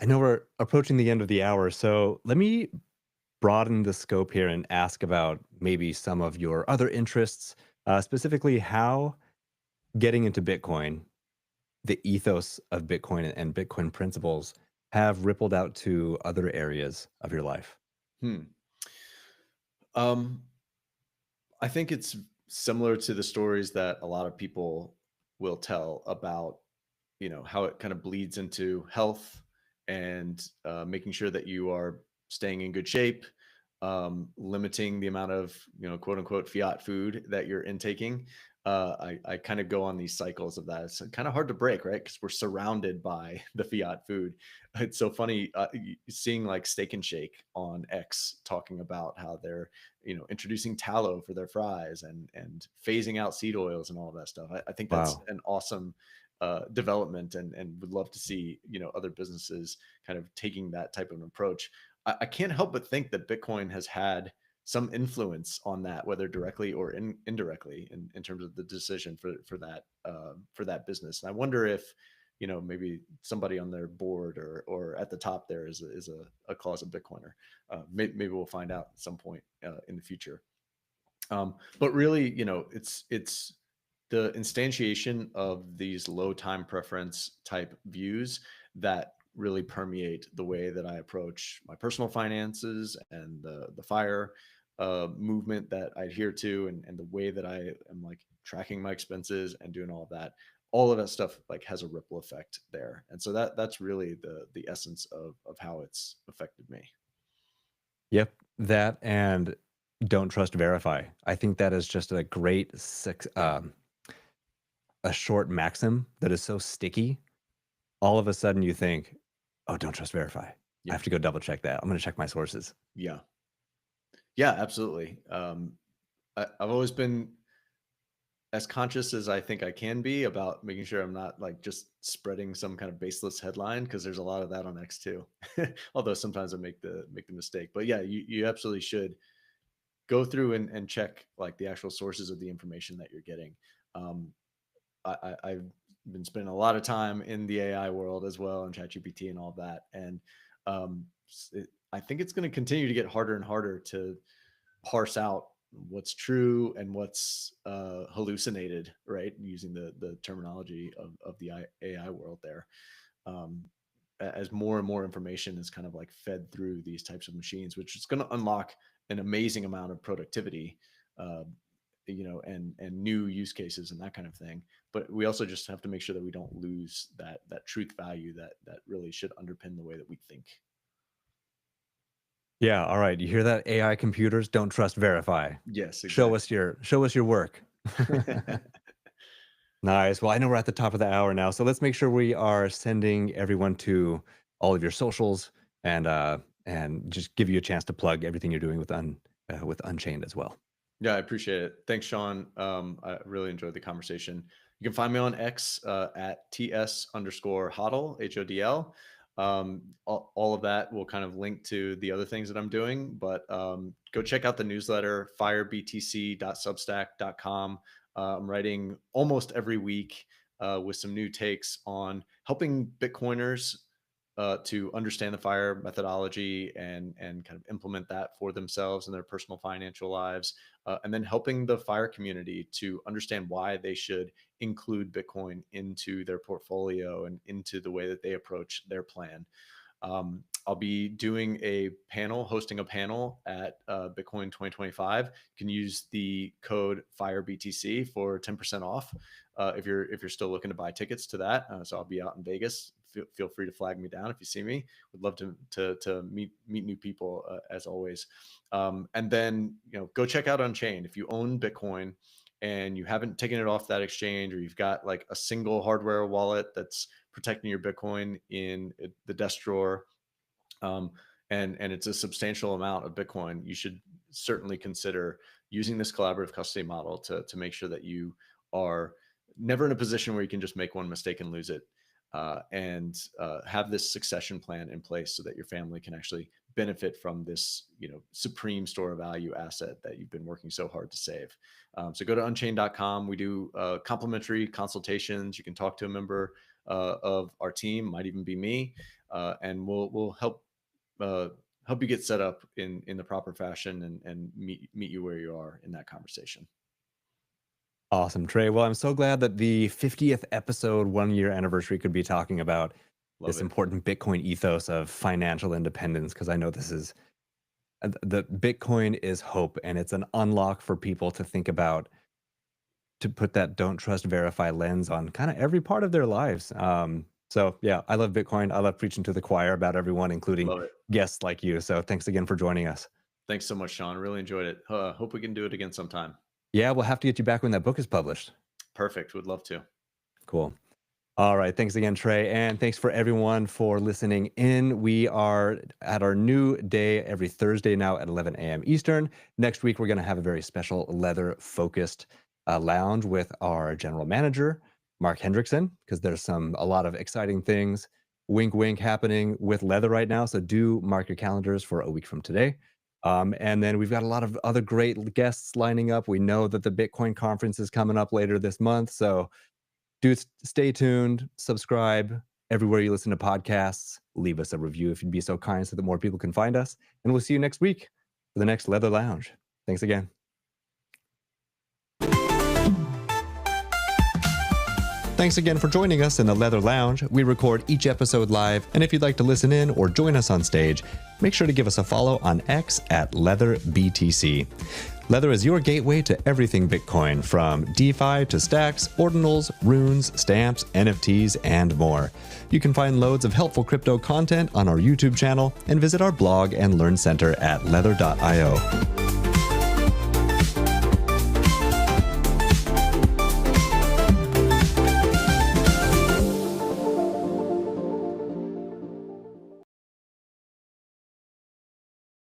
I know we're approaching the end of the hour, so let me broaden the scope here and ask about maybe some of your other interests, specifically how getting into Bitcoin, the ethos of Bitcoin and Bitcoin principles have rippled out to other areas of your life. Hmm. Um, I think it's similar to the stories that a lot of people will tell about, how it kind of bleeds into health and making sure that you are staying in good shape, limiting the amount of, quote unquote fiat food that you're intaking. I kind of go on these cycles of that. It's kind of hard to break, right? Because we're surrounded by the fiat food. It's so funny seeing like Steak and Shake on X talking about how they're, introducing tallow for their fries and phasing out seed oils and all of that stuff. I think that's Wow. an awesome development, and would love to see other businesses kind of taking that type of an approach. I can't help but think that Bitcoin has had some influence on that, whether directly or indirectly, in terms of the decision for that business. And I wonder if maybe somebody on their board or at the top there is a closet Bitcoiner. Maybe we'll find out at some point in the future. But really, it's the instantiation of these low time preference type views that really permeate the way that I approach my personal finances and the fire movement that I adhere to, and the way that I am like tracking my expenses and doing all of that. All of that stuff like has a ripple effect there, and so that's really the essence of how it's affected me. Yep. That and don't trust, verify. I think that is just a great Yeah, a short maxim that is so sticky. All of a sudden you think, oh, don't trust, verify. I yeah, have to go double check that. I'm going to check my sources. yeah, yeah, absolutely. I've always been as conscious as I think I can be about making sure I'm not like just spreading some kind of baseless headline, because there's a lot of that on X too. Although sometimes I make the mistake. But yeah, you absolutely should go through and check like the actual sources of the information that you're getting. Um, I've been spending a lot of time in the AI world as well, and ChatGPT and all of that. And I think it's going to continue to get harder and harder to parse out what's true and what's hallucinated, right? Using the terminology of the AI world there. Um, as more and more information is kind of like fed through these types of machines, which is going to unlock an amazing amount of productivity, uh, and new use cases and that kind of thing. But we also just have to make sure that we don't lose that truth value that really should underpin the way that we think. Yeah, all right. You hear that? AI computers, don't trust, verify. Yes, Show us your work. exactly. Nice. Well, I know we're at the top of the hour now, so let's make sure we are sending everyone to all of your socials and just give you a chance to plug everything you're doing with Unchained as well. Yeah, I appreciate it. Thanks, Sean. I really enjoyed the conversation. You can find me on X at ts_hodl, HODL. All of that will kind of link to the other things that I'm doing, but go check out the newsletter, firebtc.substack.com. I'm writing almost every week with some new takes on helping Bitcoiners to understand the FIRE methodology and kind of implement that for themselves in their personal financial lives, and then helping the FIRE community to understand why they should include Bitcoin into their portfolio and into the way that they approach their plan. I'll be hosting a panel at Bitcoin 2025. You can use the code FIREBTC for 10% off if you're still looking to buy tickets to that. So I'll be out in Vegas. Feel free to flag me down if you see me. Would love to meet new people as always. And then go check out Unchained. If you own Bitcoin and you haven't taken it off that exchange, or you've got like a single hardware wallet that's protecting your Bitcoin in the desk drawer, and it's a substantial amount of Bitcoin, you should certainly consider using this collaborative custody model to make sure that you are never in a position where you can just make one mistake and lose it, and have this succession plan in place so that your family can actually benefit from this supreme store of value asset that you've been working so hard to save. So go to unchained.com. We do complimentary consultations. You can talk to a member of our team, might even be me, and we'll help you get set up in the proper fashion and meet you where you are in that conversation. Awesome, Trey. Well, I'm so glad that the 50th episode 1-year anniversary could be talking about this important Bitcoin ethos of financial independence, because I know this is the Bitcoin is hope, and it's an unlock for people to think about, to put that don't trust, verify lens on kind of every part of their lives. So yeah, I love Bitcoin. I love preaching to the choir about everyone, including guests like you. So thanks again for joining us. Thanks so much, Sean. Really enjoyed it. Hope we can do it again sometime. Yeah, we'll have to get you back when that book is published. Perfect. Would love to. Cool. All right. Thanks again, Trey. And thanks for everyone for listening in. We are at our new day every Thursday now at 11 a.m. Eastern. Next week, we're going to have a very special leather-focused lounge with our general manager, Mark Hendrickson, because there's a lot of exciting things, wink, wink, happening with leather right now. So do mark your calendars for a week from today. And then we've got a lot of other great guests lining up. We know that the Bitcoin conference is coming up later this month. So do stay tuned, subscribe everywhere you listen to podcasts, leave us a review if you'd be so kind so that more people can find us. And we'll see you next week for the next Leather Lounge. Thanks again. Thanks again for joining us in the Leather Lounge. We record each episode live, and if you'd like to listen in or join us on stage, make sure to give us a follow on X at LeatherBTC. Leather is your gateway to everything Bitcoin, from DeFi to stacks, ordinals, runes, stamps, NFTs, and more. You can find loads of helpful crypto content on our YouTube channel and visit our blog and learn center at leather.io.